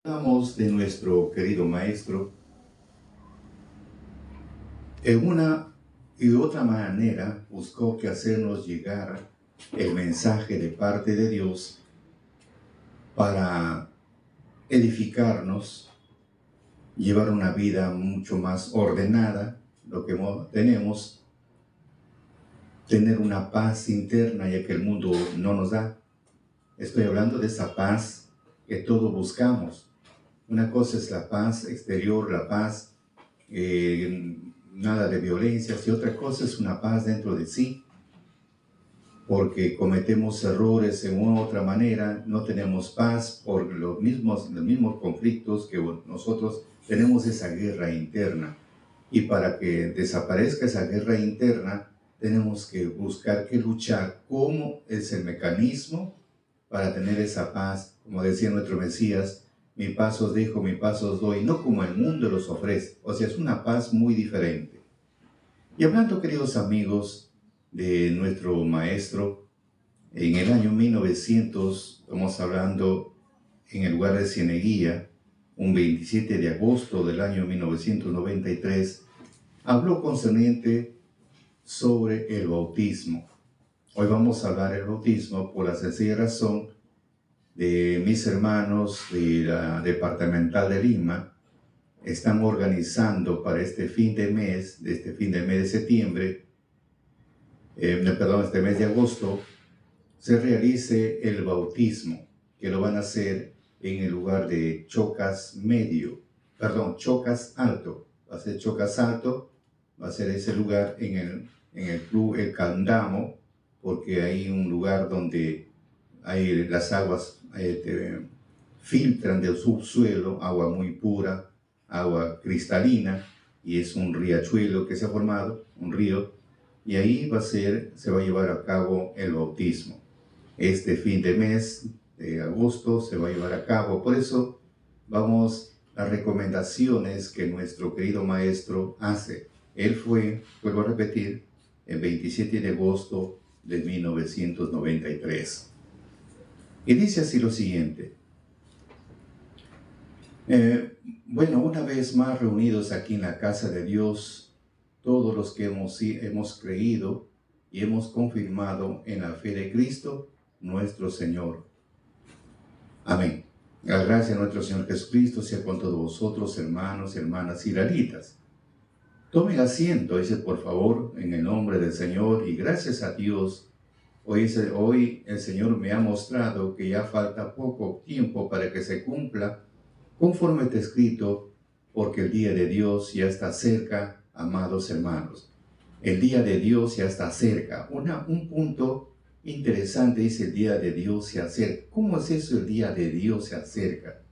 Hablamos de nuestro querido maestro. En una y de otra manera buscó que hacernos llegar el mensaje de parte de Dios para edificarnos, llevar una vida mucho más ordenada, lo que tenemos, tener una paz interna ya que el mundo no nos da. Estoy hablando de esa paz que todos buscamos. Una cosa es la paz exterior, la paz, nada de violencias, y otra cosa es una paz dentro de sí, porque cometemos errores en una u otra manera, no tenemos paz por los mismos conflictos que nosotros tenemos, esa guerra interna. Y para que desaparezca esa guerra interna, tenemos que buscar que luchar. ¿Cómo es el mecanismo para tener esa paz? Como decía nuestro Mesías, mi paz os dejo, mi paz os doy, no como el mundo los ofrece. O sea, es una paz muy diferente. Y hablando, queridos amigos, de nuestro maestro, en el año 1900, estamos hablando en el lugar de Cieneguía, un 27 de agosto del año 1993, habló concerniente sobre el bautismo. Hoy vamos a hablar del bautismo por la sencilla razón de mis hermanos de la departamental de Lima. Están organizando para este fin de mes de septiembre, este mes de agosto, se realice el bautismo, que lo van a hacer en el lugar de Chocas Alto. Va a ser Chocas Alto, va a ser ese lugar en el club El Candamo, porque hay un lugar donde hay las aguas filtran del subsuelo, agua muy pura, agua cristalina, y es un riachuelo que se ha formado, un río, y ahí se va a llevar a cabo el bautismo. Este fin de mes de agosto se va a llevar a cabo. Por eso vamos a las recomendaciones que nuestro querido maestro hace. Él fue, vuelvo a repetir, el 27 de agosto de 1993. Y dice así lo siguiente. Bueno, una vez más reunidos aquí en la casa de Dios, todos los que hemos creído y hemos confirmado en la fe de Cristo, nuestro Señor. Amén. La gracia de nuestro Señor Jesucristo sea con todos vosotros, hermanos y hermanas israelitas. Tomen asiento, dice, por favor, en el nombre del Señor, y gracias a Dios, hoy el Señor me ha mostrado que ya falta poco tiempo para que se cumpla conforme está escrito, porque el día de Dios ya está cerca, amados hermanos. El día de Dios ya está cerca. Un punto interesante dice: el día de Dios se acerca. ¿Cómo es eso, el día de Dios se acerca?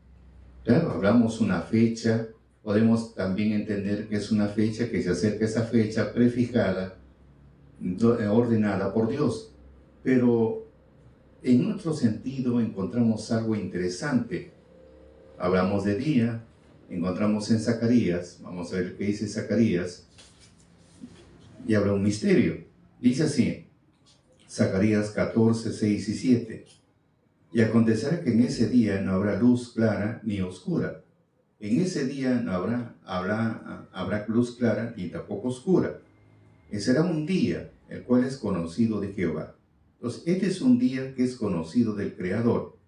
Claro, hablamos una fecha, podemos también entender que es una fecha que se acerca, esa fecha prefijada, ordenada por Dios. Pero en otro sentido encontramos algo interesante. Hablamos de día, encontramos en Zacarías, vamos a ver qué dice Zacarías, y habla un misterio. Dice así, Zacarías 14, 6 y 7. Y acontecerá que en ese día no habrá luz clara ni oscura. En ese día no habrá luz clara ni tampoco oscura. Y será un día el cual es conocido de Jehová. Entonces, este es un día que es conocido del Creador,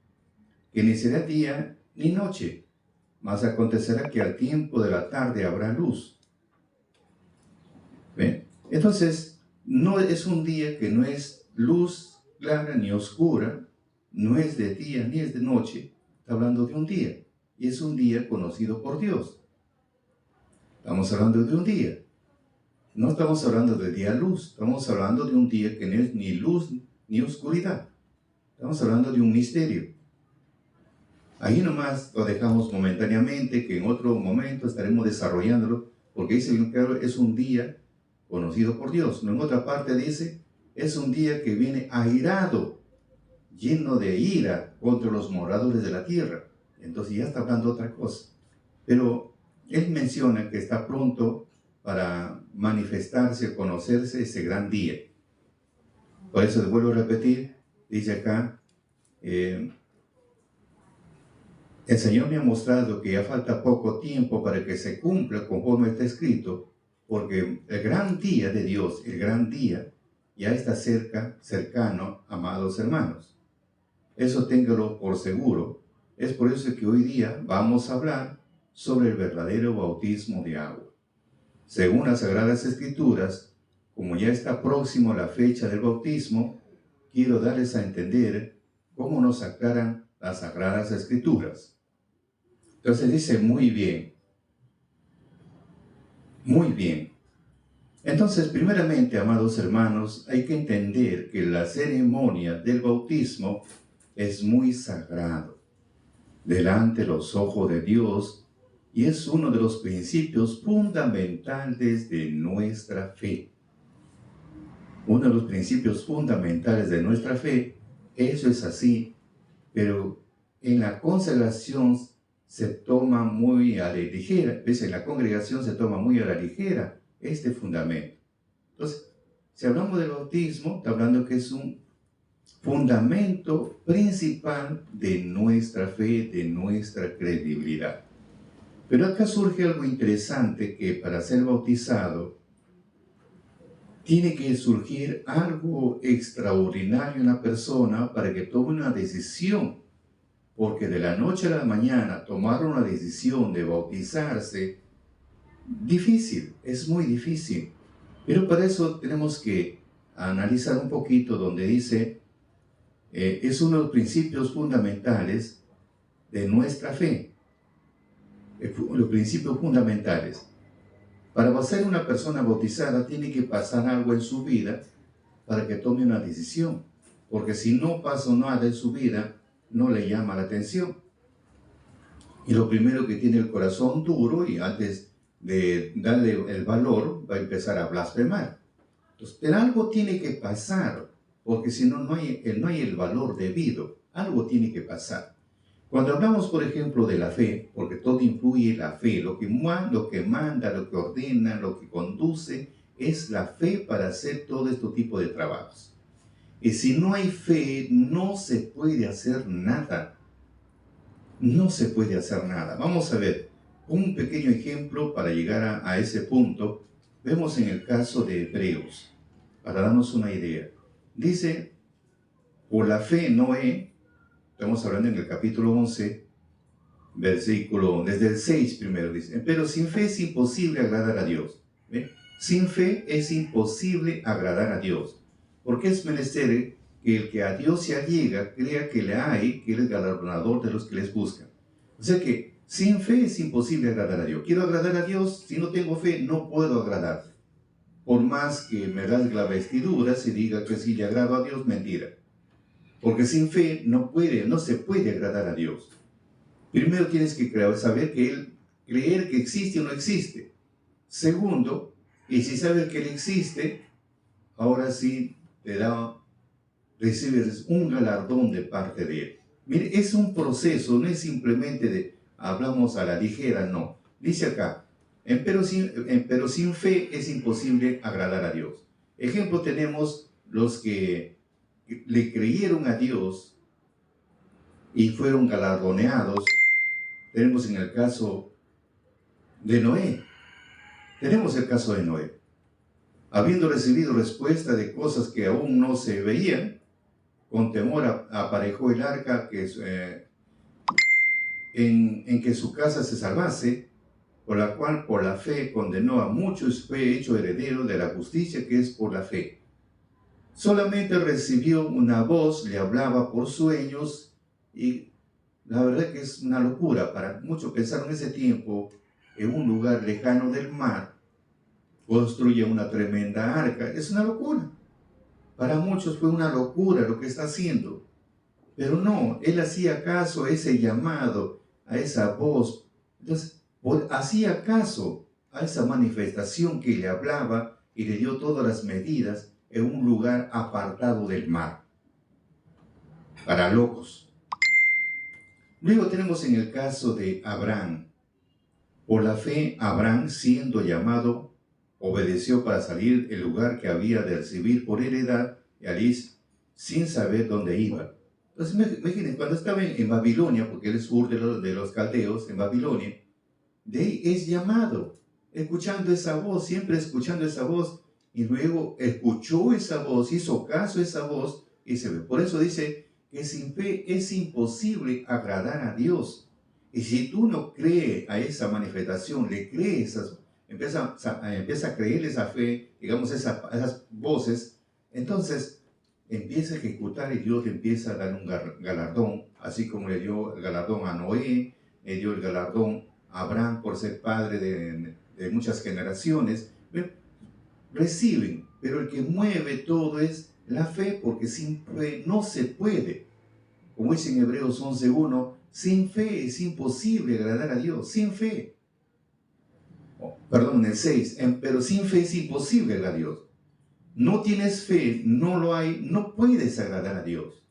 que ni será día ni noche, mas acontecerá que al tiempo de la tarde habrá luz. ¿Ven? Entonces, no es un día que no es luz clara ni oscura, no es de día ni es de noche, está hablando de un día, y es un día conocido por Dios. Estamos hablando de un día. No estamos hablando de día luz, estamos hablando de un día que no es ni luz ni oscuridad. Estamos hablando de un misterio. Ahí nomás lo dejamos momentáneamente, que en otro momento estaremos desarrollándolo, porque dice que es un día conocido por Dios. En otra parte dice, es un día que viene airado, lleno de ira contra los moradores de la tierra. Entonces ya está hablando otra cosa. Pero él menciona que está pronto para manifestarse, conocerse ese gran día. Por eso, vuelvo a repetir, dice acá, El Señor me ha mostrado que ya falta poco tiempo para que se cumpla conforme está escrito, porque el gran día de Dios, el gran día, ya está cercano, amados hermanos. Eso téngalo por seguro. Es por eso que hoy día vamos a hablar sobre el verdadero bautismo de agua. Según las Sagradas Escrituras, como ya está próximo la fecha del bautismo, quiero darles a entender cómo nos aclaran las Sagradas Escrituras. Entonces dice, muy bien, muy bien. Entonces, primeramente, amados hermanos, hay que entender que la ceremonia del bautismo es muy sagrado delante de los ojos de Dios y es uno de los principios fundamentales de nuestra fe. Uno de los principios fundamentales de nuestra fe, eso es así, pero en la consagración se toma muy a la ligera, en la congregación se toma muy a la ligera este fundamento. Entonces, si hablamos del bautismo, está hablando que es un fundamento principal de nuestra fe, de nuestra credibilidad. Pero acá surge algo interesante, que para ser bautizado tiene que surgir algo extraordinario en la persona para que tome una decisión. Porque de la noche a la mañana tomar una decisión de bautizarse, difícil, es muy difícil. Pero para eso tenemos que analizar un poquito donde dice, es uno de los principios fundamentales de nuestra fe. Los principios fundamentales. Para ser una persona bautizada tiene que pasar algo en su vida para que tome una decisión. Porque si no pasa nada en su vida, no le llama la atención. Y lo primero que tiene el corazón duro, y antes de darle el valor, va a empezar a blasfemar. Entonces, pero algo tiene que pasar, porque si no, no hay el valor debido. Algo tiene que pasar. Cuando hablamos, por ejemplo, de la fe, porque todo influye en la fe, lo que manda, lo que ordena, lo que conduce, es la fe para hacer todo este tipo de trabajos. Y si no hay fe, no se puede hacer nada. No se puede hacer nada. Vamos a ver un pequeño ejemplo para llegar a ese punto. Vemos en el caso de Hebreos, para darnos una idea. Dice, por la fe Noé, estamos hablando en el capítulo 11, versículo, desde el 6 primero dice, pero sin fe es imposible agradar a Dios. ¿Ve? Sin fe es imposible agradar a Dios. Porque es menester que el que a Dios se allega crea que le hay, que Él es galardonador de los que les buscan. O sea que sin fe es imposible agradar a Dios. Quiero agradar a Dios, si no tengo fe no puedo agradar. Por más que me rasgue la vestidura, se diga que si le agrado a Dios, mentira. Porque sin fe no se puede agradar a Dios. Primero tienes que creer que existe o no existe. Segundo, y si sabes que Él existe, ahora sí recibes un galardón de parte de Él. Mire, es un proceso, no es simplemente hablamos a la ligera, no. Dice acá, pero sin fe es imposible agradar a Dios. Ejemplo, tenemos los que le creyeron a Dios y fueron galardoneados. Tenemos en el caso de Noé. Tenemos el caso de Noé. Habiendo recibido respuesta de cosas que aún no se veían, con temor aparejó el arca en que su casa se salvase, por la cual por la fe condenó a muchos, fue hecho heredero de la justicia que es por la fe. Solamente recibió una voz, le hablaba por sueños, y la verdad que es una locura para muchos pensar en ese tiempo, en un lugar lejano del mar, construye una tremenda arca. Es una locura. Para muchos fue una locura lo que está haciendo. Pero no, él hacía caso a ese llamado, a esa voz. Entonces, hacía caso a esa manifestación que le hablaba y le dio todas las medidas en un lugar apartado del mar. Para locos. Luego tenemos en el caso de Abraham. Por la fe, Abraham, siendo llamado, obedeció para salir del lugar que había de recibir por heredad y sin saber dónde iba. Entonces, imagínense, cuando estaba en Babilonia, porque él es Ur de los caldeos, en Babilonia, de ahí es llamado, escuchando esa voz, siempre escuchando esa voz, y luego escuchó esa voz, hizo caso a esa voz, y se ve. Por eso dice que sin fe es imposible agradar a Dios. Y si tú no crees a esa manifestación, le crees, empieza a creer esa fe, digamos, esas voces, entonces empieza a ejecutar y Dios le empieza a dar un galardón, así como le dio el galardón a Noé, le dio el galardón a Abraham por ser padre de muchas generaciones. Reciben, pero el que mueve todo es la fe, porque sin fe no se puede. Como dice en Hebreos 11:1, sin fe es imposible agradar a Dios, sin fe. Perdón, en el 6, pero sin fe es imposible agradar a Dios. No tienes fe, no lo hay, no puedes agradar a Dios.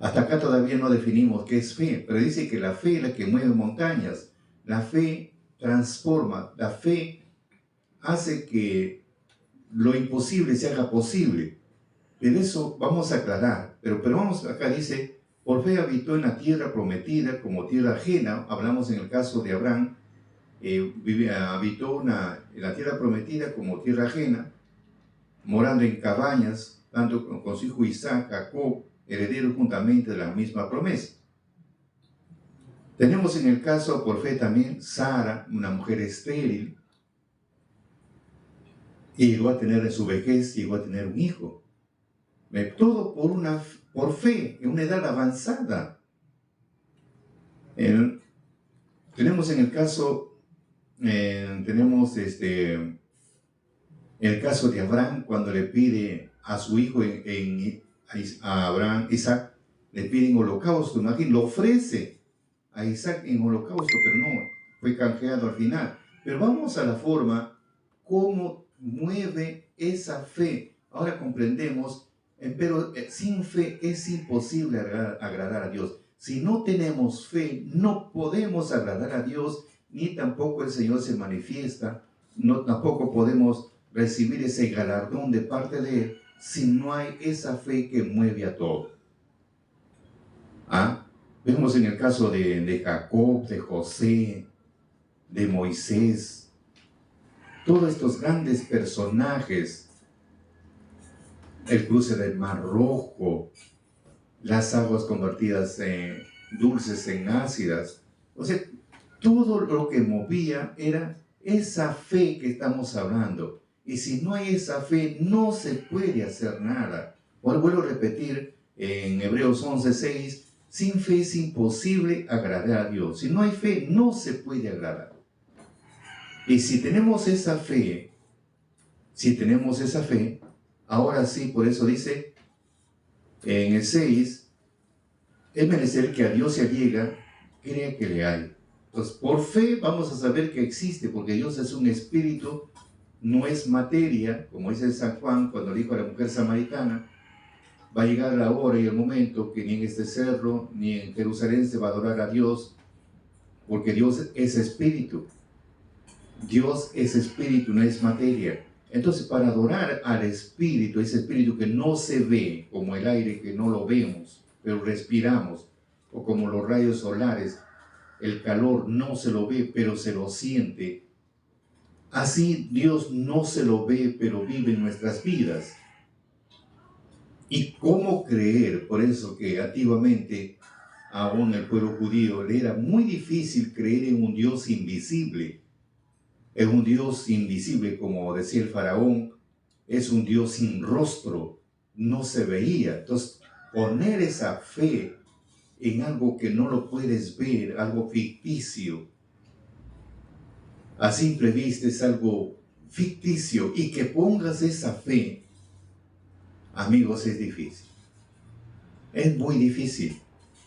Hasta acá todavía no definimos qué es fe, pero dice que la fe es la que mueve montañas. La fe transforma, la fe hace que lo imposible se haga posible. Pero eso vamos a aclarar. Pero vamos, acá dice, por fe habitó en la tierra prometida como tierra ajena. Hablamos en el caso de Abraham, habitó en la tierra prometida como tierra ajena, morando en cabañas, tanto con su hijo Isaac, Jacob, herederos juntamente de la misma promesa. Tenemos en el caso por fe también Sara, una mujer estéril, y llegó a tener en su vejez, llegó a tener un hijo. Todo por fe, en una edad avanzada. Tenemos en el caso, tenemos el caso de Abraham, cuando le pide a su hijo, a Abraham, Isaac, le pide en holocausto, imagínate, lo ofrece a Isaac en holocausto, pero no, fue canjeado al final. Pero vamos a la forma, cómo mueve esa fe. Ahora comprendemos, pero sin fe es imposible agradar a Dios. Si no tenemos fe, no podemos agradar a Dios, ni tampoco el Señor se manifiesta, tampoco podemos recibir ese galardón de parte de Él, si no hay esa fe que mueve a todo. Vemos en el caso de Jacob, de José, de Moisés, todos estos grandes personajes, el cruce del Mar Rojo, las aguas convertidas en dulces en ácidas. O sea, todo lo que movía era esa fe que estamos hablando. Y si no hay esa fe, no se puede hacer nada. Vuelvo a repetir en Hebreos 11:6, sin fe es imposible agradar a Dios. Si no hay fe, no se puede agradar. Y si tenemos esa fe, ahora sí, por eso dice en el 6, es menester que a Dios se allega, crea que le hay. Entonces, por fe vamos a saber que existe, porque Dios es un espíritu, no es materia, como dice San Juan cuando dijo a la mujer samaritana, va a llegar la hora y el momento que ni en este cerro, ni en Jerusalén se va a adorar a Dios, porque Dios es espíritu. Dios es espíritu, no es materia. Entonces, para adorar al espíritu, ese espíritu que no se ve, como el aire que no lo vemos, pero respiramos, o como los rayos solares, el calor no se lo ve, pero se lo siente. Así Dios no se lo ve, pero vive en nuestras vidas. ¿Y cómo creer? Por eso que antiguamente, aún el pueblo judío, le era muy difícil creer en un Dios invisible. Es un Dios invisible, como decía el faraón, es un Dios sin rostro, no se veía. Entonces, poner esa fe en algo que no lo puedes ver, algo ficticio, a simple vista es algo ficticio, y que pongas esa fe, amigos, es difícil. Es muy difícil.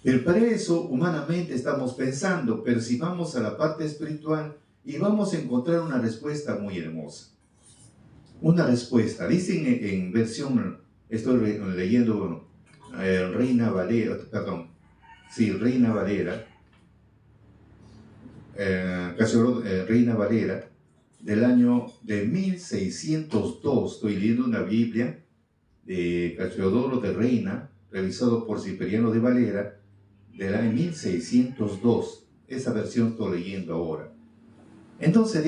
Pero para eso, humanamente estamos pensando, pero si vamos a la parte espiritual, y vamos a encontrar una respuesta muy hermosa. Una respuesta, dicen en versión, estoy leyendo Reina Valera, Reina Valera, del año de 1602. Estoy leyendo una Biblia de Casiodoro de Reina, revisado por Cipriano de Valera, del año 1602. Esa versión estoy leyendo ahora. Entonces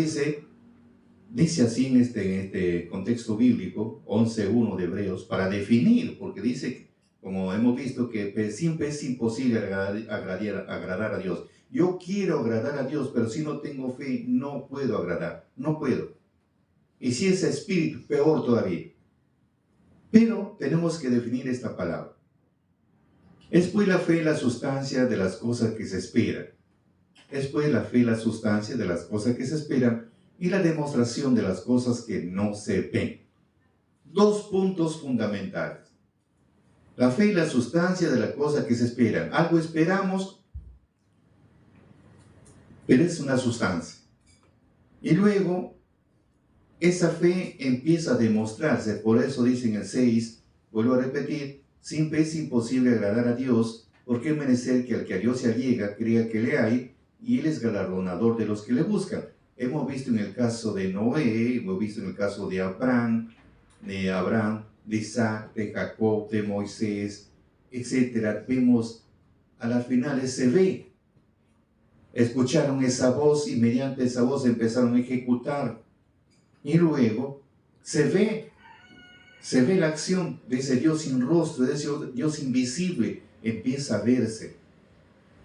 dice así en este contexto bíblico, 11.1 de Hebreos, para definir, porque dice, como hemos visto, que siempre es imposible agradar a Dios. Yo quiero agradar a Dios, pero si no tengo fe, no puedo agradar, no puedo. Y si es espíritu, peor todavía. Pero tenemos que definir esta palabra. Es pues la fe la sustancia de las cosas que se esperan. Es pues la fe la sustancia de las cosas que se esperan y la demostración de las cosas que no se ven. Dos puntos fundamentales. La fe y la sustancia de las cosas que se esperan. Algo esperamos, pero es una sustancia. Y luego, esa fe empieza a demostrarse. Por eso dice en el 6, vuelvo a repetir, sin fe es imposible agradar a Dios, porque es menester que al que a Dios se allega, crea que le hay, y Él es galardonador de los que le buscan. Hemos visto en el caso de Noé, hemos visto en el caso de Abraham, de Isaac, de Jacob, de Moisés, etc. Vemos a las finales se ve. Escucharon esa voz y mediante esa voz empezaron a ejecutar. Y luego se ve la acción de ese Dios sin rostro, de ese Dios invisible, empieza a verse.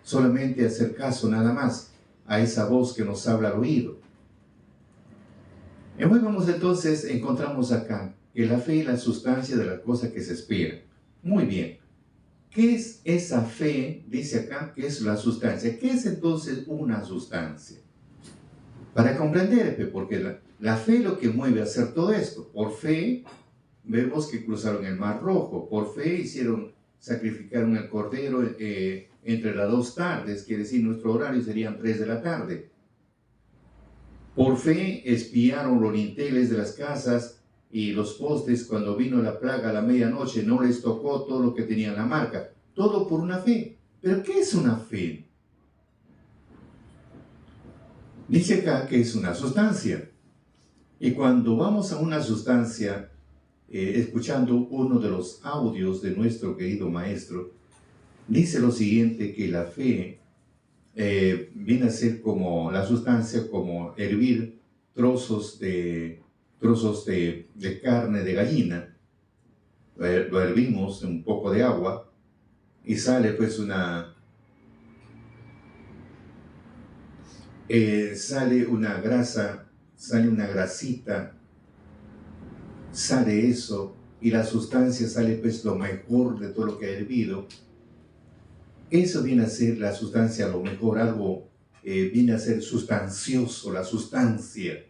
Solamente hacer caso nada más a esa voz que nos habla al oído. Y vamos entonces, encontramos acá que la fe es la sustancia de las cosas que se esperan. Muy bien. ¿Qué es esa fe? Dice acá que es la sustancia. ¿Qué es entonces una sustancia? Para comprender, porque la fe es lo que mueve a hacer todo esto. Por fe, vemos que cruzaron el Mar Rojo. Por fe sacrificaron el cordero entre las 2 tardes, quiere decir nuestro horario serían 3 de la tarde. Por fe espiaron los dinteles de las casas y los postes cuando vino la plaga a la medianoche, no les tocó todo lo que tenía la marca. Todo por una fe. ¿Pero qué es una fe? Dice acá que es una sustancia. Y cuando vamos a una sustancia, escuchando uno de los audios de nuestro querido maestro, dice lo siguiente, que la fe viene a ser como la sustancia, como hervir trozos de carne de gallina. Lo hervimos en un poco de agua y sale pues sale una grasa, sale una grasita, sale eso, y la sustancia sale pues lo mejor de todo lo que ha hervido. Eso viene a ser la sustancia, a lo mejor algo viene a ser sustancioso, la sustancia.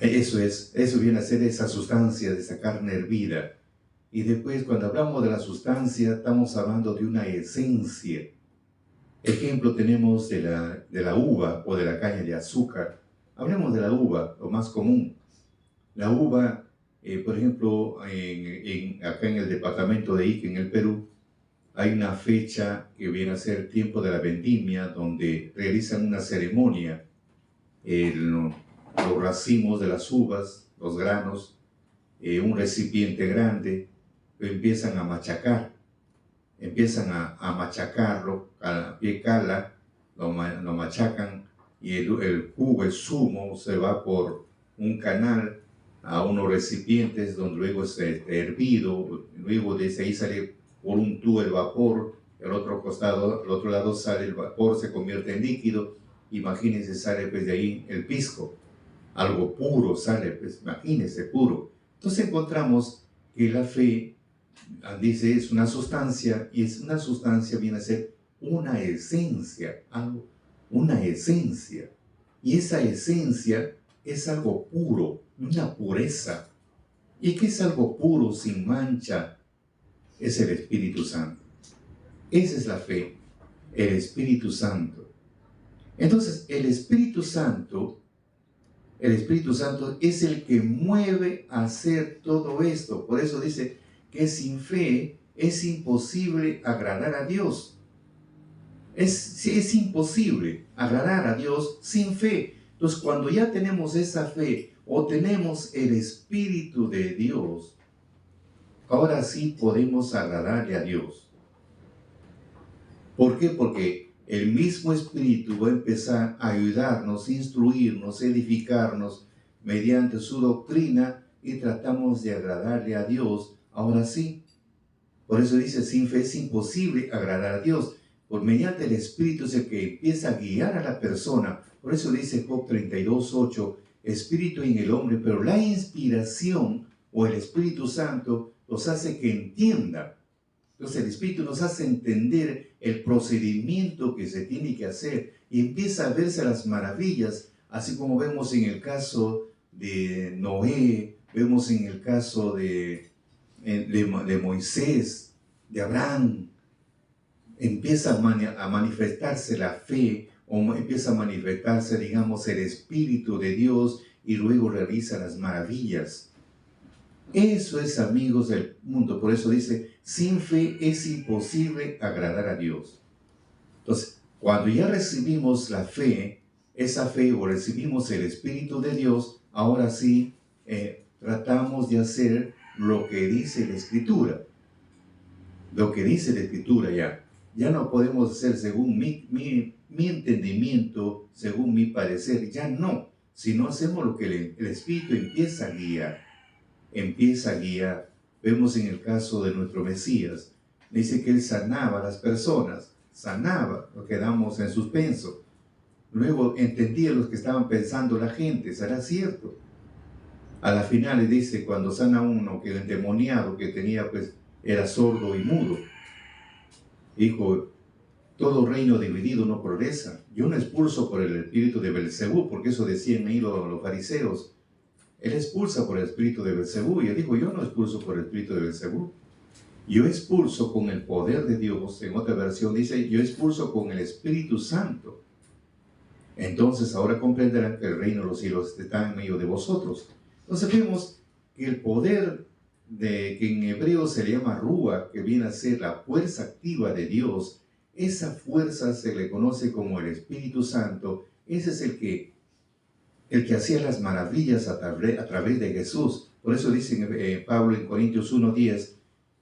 Eso viene a ser esa sustancia de esa carne hervida. Y después, cuando hablamos de la sustancia, estamos hablando de una esencia. Ejemplo tenemos de la uva o de la caña de azúcar. Hablemos de la uva, lo más común. La uva, por ejemplo, acá en el departamento de Ica, en el Perú, hay una fecha que viene a ser tiempo de la vendimia, donde realizan una ceremonia. Los racimos de las uvas, los granos, un recipiente grande, lo empiezan a machacar. Empiezan a machacarlo, a pie cala, lo machacan, y el jugo, el zumo, se va por un canal a unos recipientes donde luego es hervido, luego desde ahí sale por un tubo el vapor, al otro lado sale el vapor, se convierte en líquido. Imagínense, sale pues de ahí el pisco, algo puro sale, pues imagínense, puro. Entonces encontramos que la fe, dice, es una sustancia, y es una sustancia viene a ser una esencia, una esencia. Y esa esencia es algo puro, una pureza. ¿Y qué es algo puro, sin mancha? Es el Espíritu Santo. Esa es la fe, el Espíritu Santo. Entonces, el Espíritu Santo es el que mueve a hacer todo esto. Por eso dice que sin fe es imposible agradar a Dios. Es imposible agradar a Dios sin fe. Entonces, cuando ya tenemos esa fe o tenemos el Espíritu de Dios, ahora sí podemos agradarle a Dios. ¿Por qué? Porque el mismo Espíritu va a empezar a ayudarnos, instruirnos, edificarnos mediante su doctrina y tratamos de agradarle a Dios. Ahora sí. Por eso dice, sin fe es imposible agradar a Dios. Por mediante el Espíritu es el que empieza a guiar a la persona. Por eso dice Job 32:8, Espíritu en el hombre, pero la inspiración o el Espíritu Santo los hace que entienda. Entonces el Espíritu nos hace entender el procedimiento que se tiene que hacer y empieza a verse las maravillas, así como vemos en el caso de Noé, vemos en el caso de Moisés, de Abraham. Empieza a manifestarse la fe o empieza a manifestarse, digamos, el Espíritu de Dios y luego realiza las maravillas. Eso es, amigos del mundo. Por eso dice, sin fe es imposible agradar a Dios. Entonces, cuando ya recibimos la fe, esa fe o recibimos el Espíritu de Dios, ahora sí tratamos de hacer lo que dice la Escritura. Lo que dice la Escritura ya. Ya no podemos hacer según mi entendimiento, según mi parecer. Ya no. Si no hacemos lo que el Espíritu empieza a guiar. Empieza a guiar. Vemos en el caso de nuestro Mesías. Dice que Él sanaba a las personas. Sanaba. Lo quedamos en suspenso. Luego entendía lo que estaban pensando la gente. ¿Será cierto? A la final le dice, cuando sana a uno que el endemoniado que tenía, pues, era sordo y mudo. Dijo, todo reino dividido no progresa. Yo no expulso por el espíritu de Belcebú, porque eso decían ahí los fariseos. Él expulsa por el espíritu de Belcebú. Y él dijo, yo no expulso por el espíritu de Belcebú. Yo expulso con el poder de Dios. En otra versión dice, yo expulso con el Espíritu Santo. Entonces ahora comprenderán que el reino de los cielos está en medio de vosotros. Entonces vemos que el poder que en hebreo se le llama Rúa, que viene a ser la fuerza activa de Dios, esa fuerza se le conoce como el Espíritu Santo. Ese es el que hacía las maravillas a través de Jesús. Por eso dice Pablo en Corintios 1:10,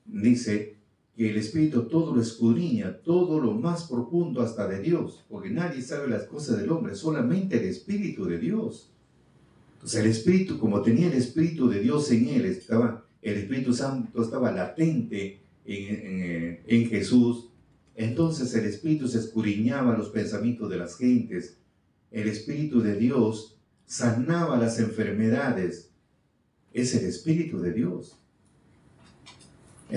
dice que el Espíritu todo lo escudriña, todo lo más profundo hasta de Dios, porque nadie sabe las cosas del hombre, solamente el Espíritu de Dios. Entonces el Espíritu, como tenía el Espíritu de Dios en él, el Espíritu Santo estaba latente en Jesús. Entonces el Espíritu se escudriñaba los pensamientos de las gentes. El Espíritu de Dios sanaba las enfermedades. Es el Espíritu de Dios.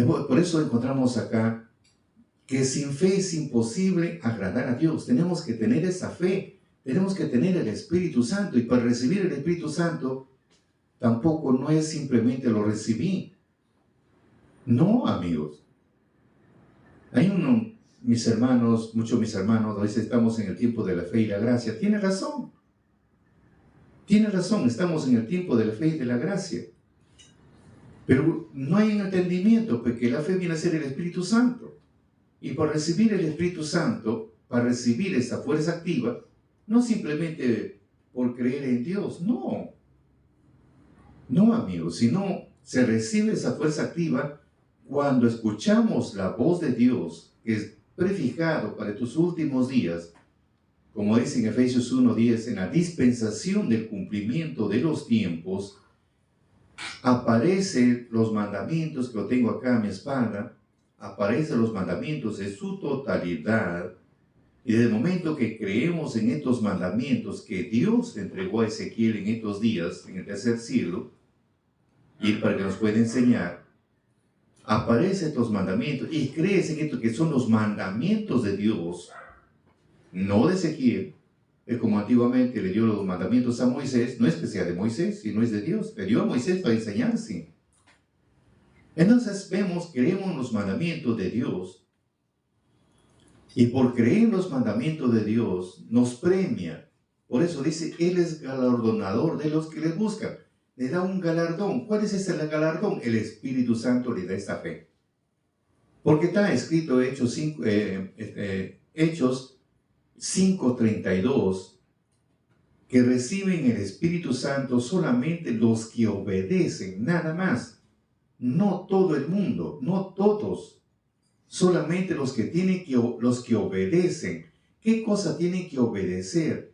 Por eso encontramos acá que sin fe es imposible agradar a Dios. Tenemos que tener esa fe. Tenemos que tener el Espíritu Santo. Y para recibir el Espíritu Santo, tampoco no es simplemente lo recibí. No, amigos. Hay mis hermanos, muchos mis hermanos, a veces estamos en el tiempo de la fe y la gracia. Tiene razón. Tiene razón, estamos en el tiempo de la fe y de la gracia. Pero no hay entendimiento, porque la fe viene a ser el Espíritu Santo. Y para recibir el Espíritu Santo, para recibir esa fuerza activa, no simplemente por creer en Dios, no. No, amigos, sino se recibe esa fuerza activa cuando escuchamos la voz de Dios, que es prefijado para tus últimos días, como dice en Efesios 1:10, en la dispensación del cumplimiento de los tiempos, aparecen los mandamientos, que lo tengo acá a mi espalda, aparecen los mandamientos en su totalidad, y desde el momento que creemos en estos mandamientos que Dios entregó a Ezequiel en estos días, en el tercer siglo, y para que nos pueda enseñar, aparecen estos mandamientos, y crees en esto que son los mandamientos de Dios, no de Ezequiel. Es como antiguamente le dio los mandamientos a Moisés, no es que sea de Moisés, sino es de Dios. Le dio a Moisés para enseñarse. Entonces creemos en los mandamientos de Dios. Y por creer en los mandamientos de Dios, nos premia. Por eso dice, Él es galardonador de los que le buscan. Le da un galardón. ¿Cuál es ese galardón? El Espíritu Santo le da esta fe. Porque está escrito Hechos 5:32, que reciben el Espíritu Santo solamente los que obedecen, nada más. no todo el mundo, no todos, solamente los que obedecen. ¿Qué cosa tienen que obedecer?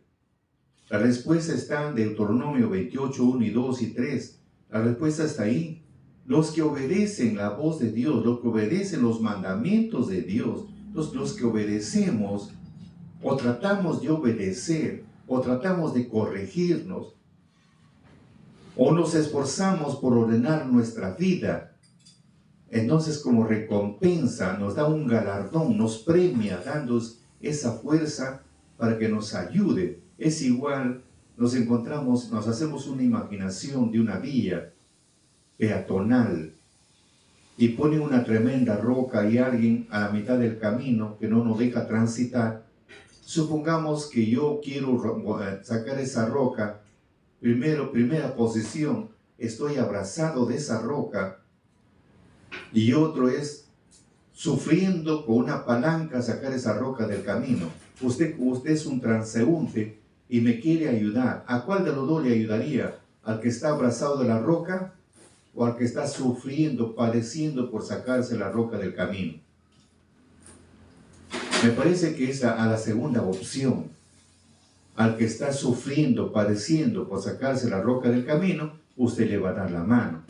La respuesta está en Deuteronomio 28, 1 y 2 y 3. La respuesta está ahí. Los que obedecen la voz de Dios, los que obedecen los mandamientos de Dios, los que obedecemos o tratamos de obedecer o tratamos de corregirnos o nos esforzamos por ordenar nuestra vida, entonces como recompensa nos da un galardón, nos premia dándonos esa fuerza para que nos ayude. Es igual, nos hacemos una imaginación de una vía peatonal y ponen una tremenda roca y alguien a la mitad del camino que no nos deja transitar. Supongamos que yo quiero sacar esa roca. Primera posición, estoy abrazado de esa roca, y otro es sufriendo con una palanca sacar esa roca del camino. Usted es un transeúnte y me quiere ayudar. ¿A cuál de los dos le ayudaría? ¿Al que está abrazado de la roca o al que está sufriendo, padeciendo por sacarse la roca del camino? Me parece que es a la segunda opción. Al que está sufriendo, padeciendo por sacarse la roca del camino, usted le va a dar la mano.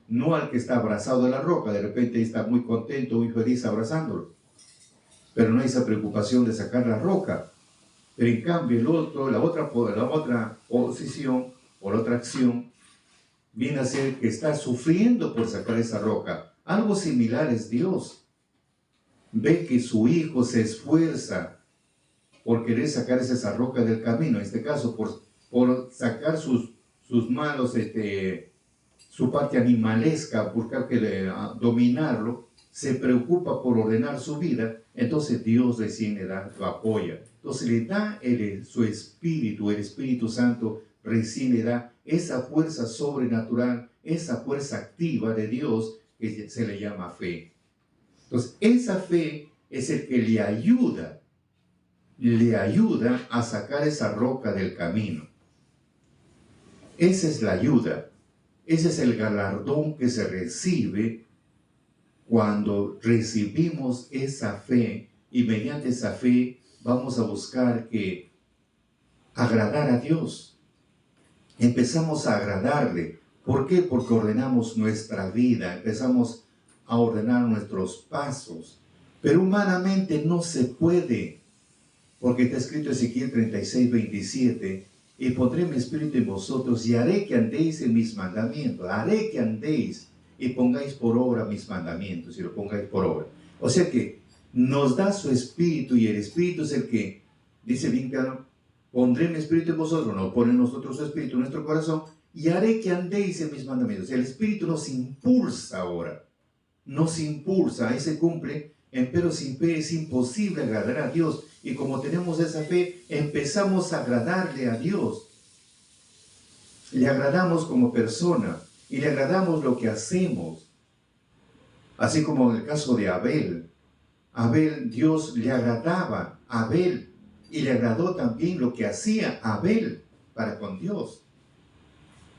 No al que está abrazado de la roca, de repente está muy contento, muy feliz abrazándolo. Pero no hay esa preocupación de sacar la roca. Pero en cambio la otra posición o la otra acción viene a ser que está sufriendo por sacar esa roca. Algo similar es Dios. Ve que su hijo se esfuerza por querer sacar esa roca del camino, en este caso por sacar sus malos, su parte animalesca, buscar dominarlo, se preocupa por ordenar su vida, entonces Dios recién lo apoya. Entonces le da su espíritu, el Espíritu Santo recién le da esa fuerza sobrenatural, esa fuerza activa de Dios que se le llama fe. Entonces esa fe es el que le ayuda a sacar esa roca del camino. Esa es la ayuda. Ese es el galardón que se recibe cuando recibimos esa fe, y mediante esa fe vamos a buscar agradar a Dios. Empezamos a agradarle. ¿Por qué? Porque ordenamos nuestra vida, empezamos a ordenar nuestros pasos. Pero humanamente no se puede, porque está escrito Ezequiel 36, 27, y pondré mi espíritu en vosotros y haré que andéis en mis mandamientos. Haré que andéis y pongáis por obra mis mandamientos, y lo pongáis por obra. O sea que nos da su espíritu, y el espíritu es el que, dice bien claro, pondré mi espíritu en vosotros, nos pone en nosotros su espíritu en nuestro corazón, y haré que andéis en mis mandamientos. El espíritu nos impulsa ahora, nos impulsa, ahí se cumple. Pero sin fe es imposible agradar a Dios. Y como tenemos esa fe, empezamos a agradarle a Dios. Le agradamos como persona y le agradamos lo que hacemos. Así como en el caso de Abel. Dios le agradaba a Abel y le agradó también lo que hacía Abel para con Dios.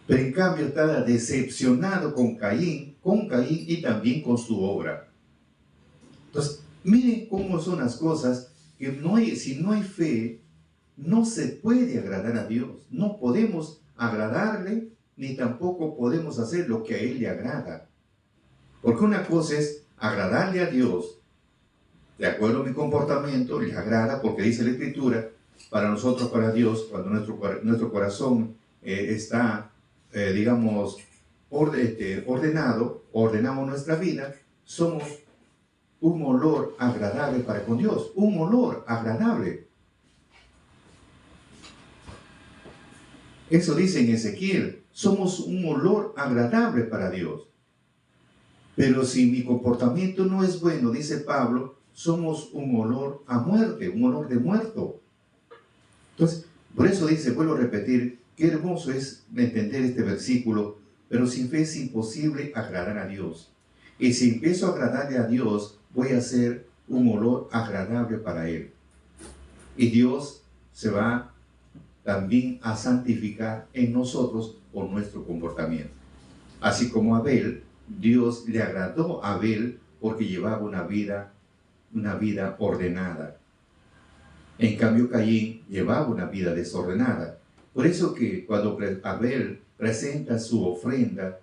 Pero en cambio estaba decepcionado con Caín y también con su obra. Entonces, miren cómo son las cosas, que si no hay fe, no se puede agradar a Dios. No podemos agradarle, ni tampoco podemos hacer lo que a Él le agrada. Porque una cosa es agradarle a Dios, de acuerdo a mi comportamiento, le agrada, porque dice la Escritura, para nosotros, para Dios, cuando nuestro corazón está, ordenamos nuestra vida, somos un olor agradable para con Dios, un olor agradable. Eso dice en Ezequiel, somos un olor agradable para Dios. Pero si mi comportamiento no es bueno, dice Pablo, somos un olor a muerte, un olor de muerto. Entonces, por eso dice, vuelvo a repetir, qué hermoso es entender este versículo, pero sin fe es imposible agradar a Dios. Y si empiezo a agradarle a Dios, voy a hacer un olor agradable para Él. Y Dios se va también a santificar en nosotros por nuestro comportamiento. Así como Abel Dios le agradó a Abel porque llevaba una vida ordenada. En cambio, Caín llevaba una vida desordenada. Por eso que cuando Abel presenta su ofrenda,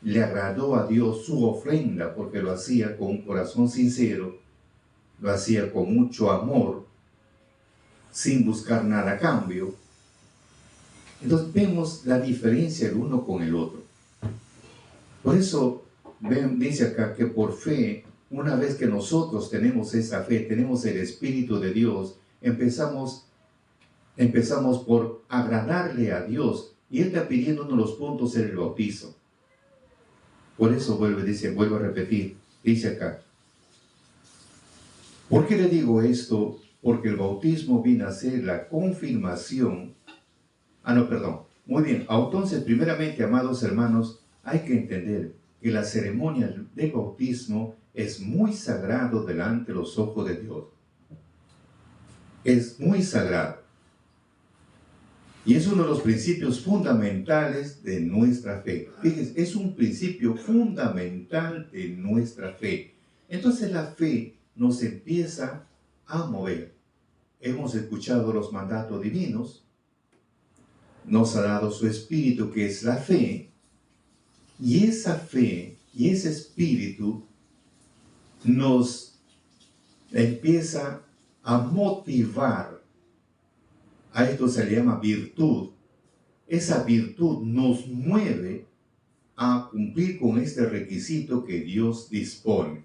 le agradó a Dios su ofrenda porque lo hacía con un corazón sincero, lo hacía con mucho amor, sin buscar nada a cambio. Entonces vemos la diferencia el uno con el otro. Por eso dice acá que por fe, una vez que nosotros tenemos esa fe, tenemos el Espíritu de Dios, empezamos por agradarle a Dios. Y Él está pidiendo uno de los puntos en el bautizo. Por eso vuelvo a repetir, dice acá. ¿Por qué le digo esto? Porque el bautismo viene a ser la confirmación. Muy bien. Entonces, primeramente, amados hermanos, hay que entender que la ceremonia del bautismo es muy sagrado delante de los ojos de Dios. Es muy sagrado. Y es uno de los principios fundamentales de nuestra fe. Fíjense, es un principio fundamental de nuestra fe. Entonces la fe nos empieza a mover. Hemos escuchado los mandatos divinos. Nos ha dado su espíritu, que es la fe. Y esa fe y ese espíritu nos empieza a motivar. A esto se le llama virtud. Esa virtud nos mueve a cumplir con este requisito que Dios dispone.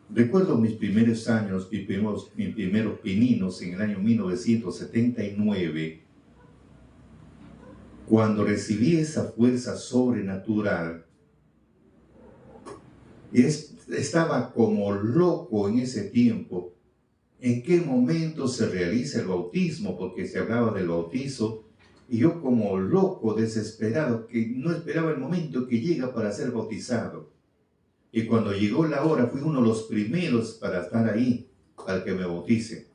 Recuerdo mis primeros años, mis primeros pininos en el año 1979, cuando recibí esa fuerza sobrenatural. Estaba como loco en ese tiempo. ¿En qué momento se realiza el bautismo? Porque se hablaba del bautizo, y yo como loco, desesperado, que no esperaba el momento que llega para ser bautizado. Y cuando llegó la hora, fui uno de los primeros para estar ahí, para que me bautice.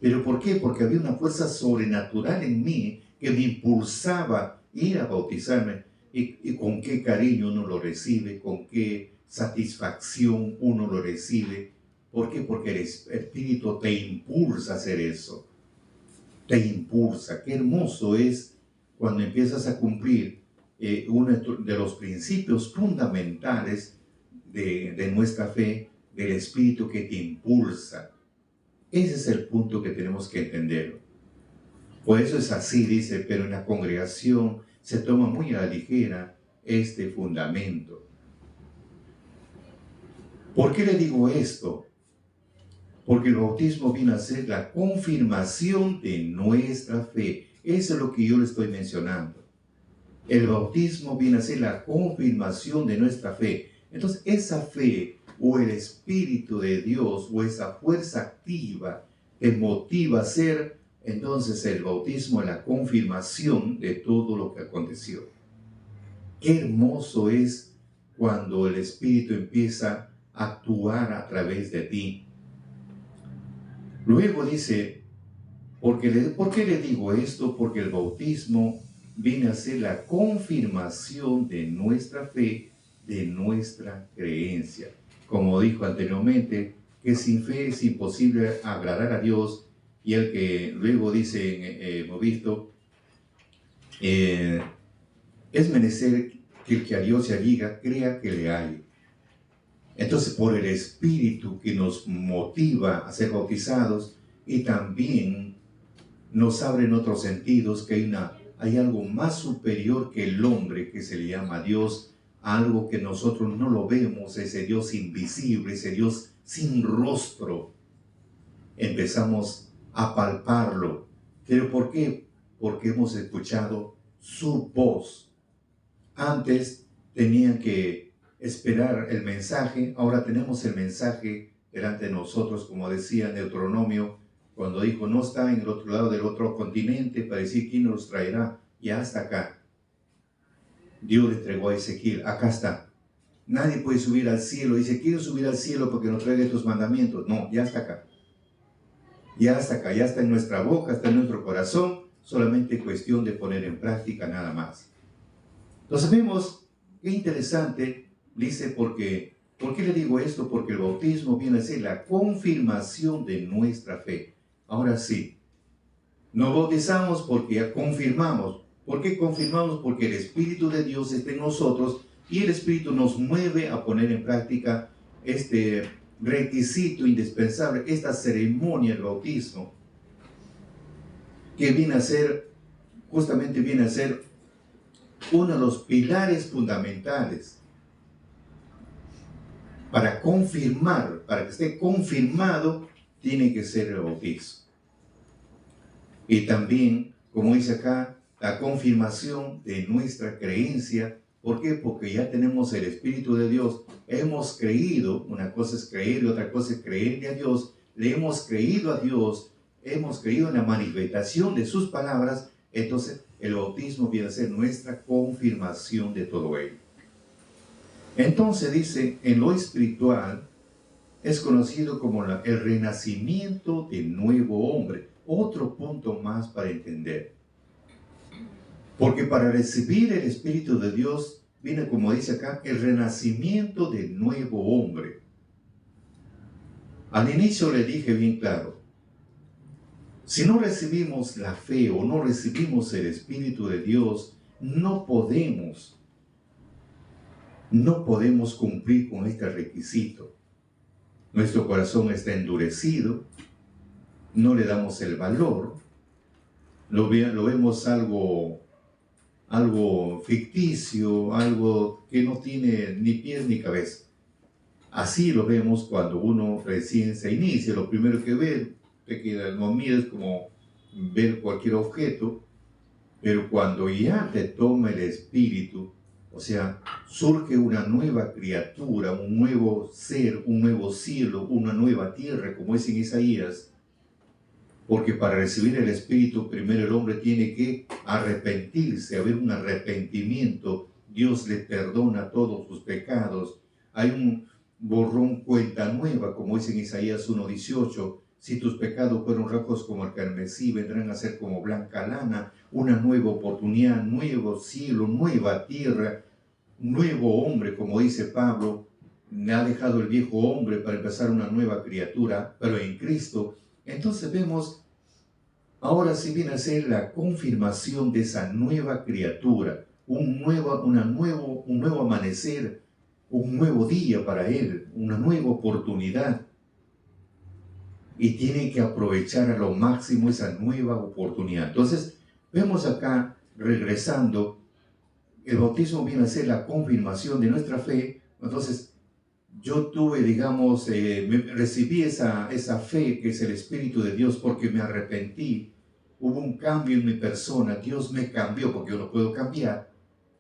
¿Pero por qué? Porque había una fuerza sobrenatural en mí que me impulsaba a ir a bautizarme. Y con qué cariño uno lo recibe, con qué satisfacción uno lo recibe. ¿Por qué? Porque el Espíritu te impulsa a hacer eso. Te impulsa. Qué hermoso es cuando empiezas a cumplir uno de los principios fundamentales de nuestra fe, del Espíritu que te impulsa. Ese es el punto que tenemos que entender. Por eso es así, dice, pero en la congregación se toma muy a la ligera este fundamento. ¿Por qué le digo esto? Porque el bautismo viene a ser la confirmación de nuestra fe. Eso es lo que yo le estoy mencionando. El bautismo viene a ser la confirmación de nuestra fe. Entonces, esa fe o el Espíritu de Dios o esa fuerza activa te motiva a hacer entonces el bautismo, la confirmación de todo lo que aconteció. Qué hermoso es cuando el Espíritu empieza a actuar a través de ti. Luego dice, ¿por qué le digo esto? Porque el bautismo viene a ser la confirmación de nuestra fe, de nuestra creencia. Como dijo anteriormente, que sin fe es imposible agradar a Dios, y el que luego dice, hemos visto, es menester que el que a Dios se diga, crea que le hay. Entonces, por el Espíritu que nos motiva a ser bautizados y también nos abre en otros sentidos que hay algo más superior que el hombre que se le llama Dios, algo que nosotros no lo vemos, ese Dios invisible, ese Dios sin rostro. Empezamos a palparlo. ¿Pero por qué? Porque hemos escuchado su voz. Antes tenían que esperar el mensaje, ahora tenemos el mensaje delante de nosotros, como decía Deuteronomio, cuando dijo, no está en el otro lado del otro continente para decir quién nos traerá, ya está acá. Dios le entregó a Ezequiel, acá está. Nadie puede subir al cielo, dice, quiero subir al cielo porque nos traiga estos mandamientos. No, ya está acá. Ya está acá, ya está en nuestra boca, está en nuestro corazón, solamente cuestión de poner en práctica nada más. Entonces vemos qué interesante, dice, ¿por qué le digo esto? Porque el bautismo viene a ser la confirmación de nuestra fe. Ahora sí, nos bautizamos porque confirmamos. ¿Por qué confirmamos? Porque el Espíritu de Dios está en nosotros y el Espíritu nos mueve a poner en práctica este requisito indispensable, esta ceremonia del bautismo, que viene a ser, justamente viene a ser uno de los pilares fundamentales para confirmar, para que esté confirmado, tiene que ser el bautismo. Y también, como dice acá, la confirmación de nuestra creencia. ¿Por qué? Porque ya tenemos el Espíritu de Dios. Hemos creído, una cosa es creer y otra cosa es creerle a Dios. Le hemos creído a Dios, hemos creído en la manifestación de sus palabras. Entonces, el bautismo viene a ser nuestra confirmación de todo ello. Entonces dice, en lo espiritual, es conocido como el renacimiento del nuevo hombre. Otro punto más para entender. Porque para recibir el Espíritu de Dios, viene como dice acá, el renacimiento del nuevo hombre. Al inicio le dije bien claro, si no recibimos la fe o no recibimos el Espíritu de Dios, no podemos cumplir con este requisito. Nuestro corazón está endurecido, no le damos el valor, lo vemos algo ficticio, algo que no tiene ni pies ni cabeza. Así lo vemos cuando uno recién se inicia. Lo primero que ve, que no mira, es como ver cualquier objeto, pero cuando ya te toma el Espíritu, o sea, surge una nueva criatura, un nuevo ser, un nuevo cielo, una nueva tierra, como es en Isaías. Porque para recibir el Espíritu, primero el hombre tiene que arrepentirse, haber un arrepentimiento. Dios le perdona todos sus pecados. Hay un borrón cuenta nueva, como dice en Isaías 1:18. Si tus pecados fueron rojos como el carmesí, vendrán a ser como blanca lana. Una nueva oportunidad, nuevo cielo, nueva tierra, nuevo hombre, como dice Pablo. Me ha dejado el viejo hombre para empezar una nueva criatura, pero en Cristo. Entonces vemos, ahora sí viene a ser la confirmación de esa nueva criatura, un nuevo amanecer, un nuevo día para él, una nueva oportunidad. Y tiene que aprovechar a lo máximo esa nueva oportunidad. Entonces, vemos acá, regresando, el bautismo viene a ser la confirmación de nuestra fe. Entonces, yo tuve, digamos, recibí esa fe que es el Espíritu de Dios porque me arrepentí. Hubo un cambio en mi persona. Dios me cambió porque yo no puedo cambiar.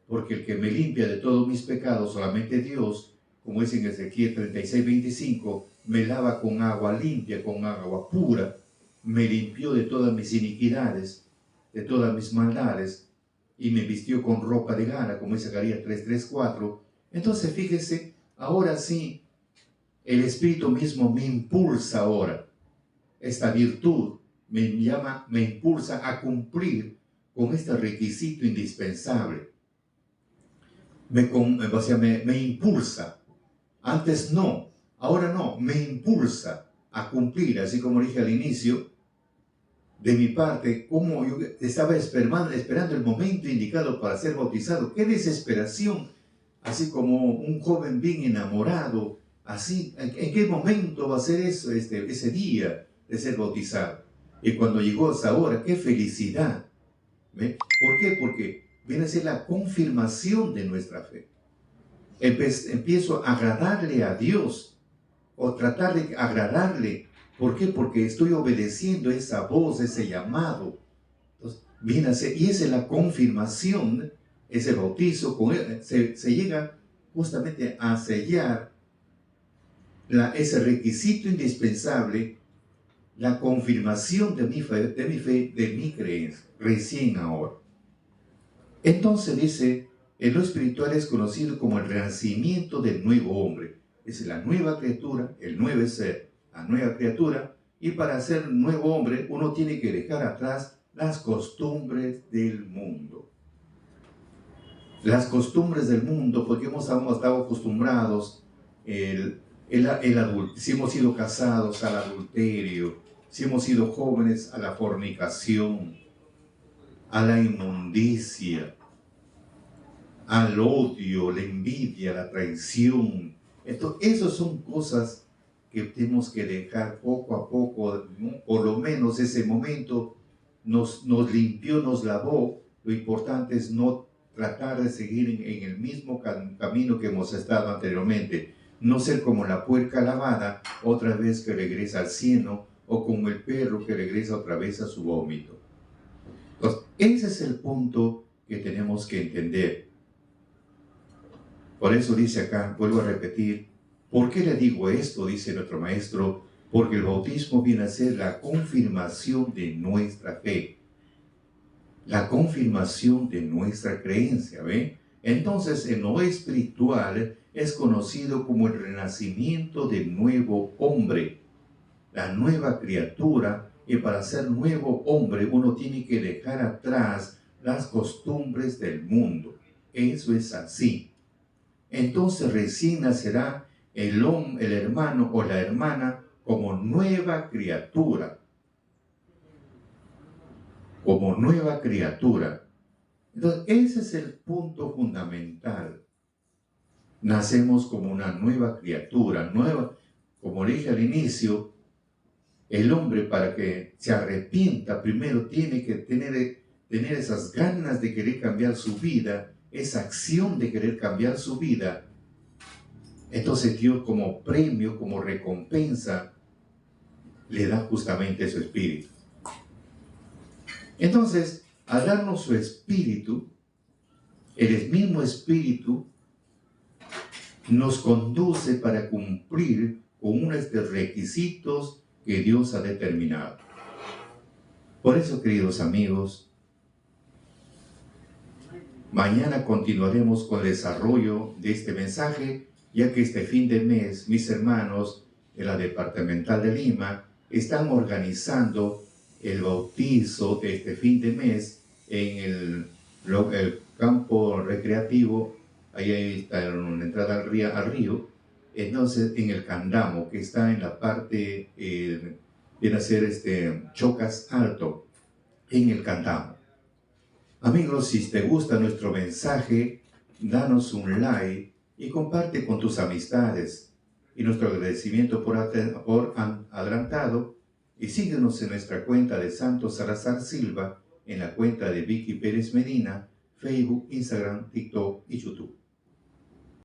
Porque el que me limpia de todos mis pecados, solamente Dios, como dice en Ezequiel 36:25, me lava con agua limpia, con agua pura. Me limpió de todas mis iniquidades, de todas mis maldades. Y me vistió con ropa de gala, como dice Zacarías 3:4. Entonces, fíjese, ahora sí, el Espíritu mismo me impulsa ahora. Esta virtud me impulsa a cumplir con este requisito indispensable. Me impulsa. Antes no, ahora no, me impulsa a cumplir, así como dije al inicio, de mi parte, como yo estaba esperando el momento indicado para ser bautizado. ¡Qué desesperación! Así como un joven bien enamorado, así, ¿en qué momento va a ser eso, ese día de ser bautizado? Y cuando llegó esa hora, ¡qué felicidad! ¿Ve? ¿Por qué? Porque viene a ser la confirmación de nuestra fe. Empiezo a agradarle a Dios, o tratar de agradarle. ¿Por qué? Porque estoy obedeciendo esa voz, ese llamado. Entonces, viene a ser, y esa es la confirmación, ese bautizo, con él, se llega justamente a sellar ese requisito indispensable, la confirmación de mi fe, de mi creencia, recién ahora. Entonces dice, en lo espiritual es conocido como el renacimiento del nuevo hombre. Es la nueva criatura, el nuevo ser, la nueva criatura. Y para ser nuevo hombre, uno tiene que dejar atrás las costumbres del mundo. las costumbres del mundo, porque hemos estado acostumbrados, si hemos sido casados al adulterio, si hemos sido jóvenes a la fornicación, a la inmundicia, al odio, la envidia, la traición. Esas son cosas que tenemos que dejar poco a poco, ¿no? Por lo menos ese momento nos limpió, nos lavó. Lo importante es no tratar de seguir en el mismo camino que hemos estado anteriormente. No ser como la puerca lavada, otra vez que regresa al cieno, o como el perro que regresa otra vez a su vómito. Entonces, ese es el punto que tenemos que entender. Por eso dice acá, vuelvo a repetir, ¿por qué le digo esto? Dice nuestro maestro, porque el bautismo viene a ser la confirmación de nuestra fe, la confirmación de nuestra creencia, ¿ve? Entonces, en lo espiritual es conocido como el renacimiento del nuevo hombre, la nueva criatura, y para ser nuevo hombre uno tiene que dejar atrás las costumbres del mundo. Eso es así. Entonces recién nacerá el hermano o la hermana como nueva criatura. Como nueva criatura. Entonces, ese es el punto fundamental. Nacemos como una nueva criatura, nueva. Como le dije al inicio, el hombre, para que se arrepienta, primero tiene que tener esas ganas de querer cambiar su vida, esa acción de querer cambiar su vida. Entonces Dios, como premio, como recompensa, le da justamente su espíritu. Entonces, al darnos su espíritu, el mismo espíritu nos conduce para cumplir con unos requisitos que Dios ha determinado. Por eso, queridos amigos, mañana continuaremos con el desarrollo de este mensaje, ya que este fin de mes mis hermanos de la Departamental de Lima están organizando el bautizo de este fin de mes en el campo recreativo. Ahí está la entrada al río. Entonces, en el Candamo, que está en la parte, viene a ser Chocas Alto, en el Candamo. Amigos, si te gusta nuestro mensaje, danos un like y comparte con tus amistades. Y nuestro agradecimiento por adelantado. Y síguenos en nuestra cuenta de Santos Salazar Silva, en la cuenta de Vicky Pérez Medina, Facebook, Instagram, TikTok y YouTube.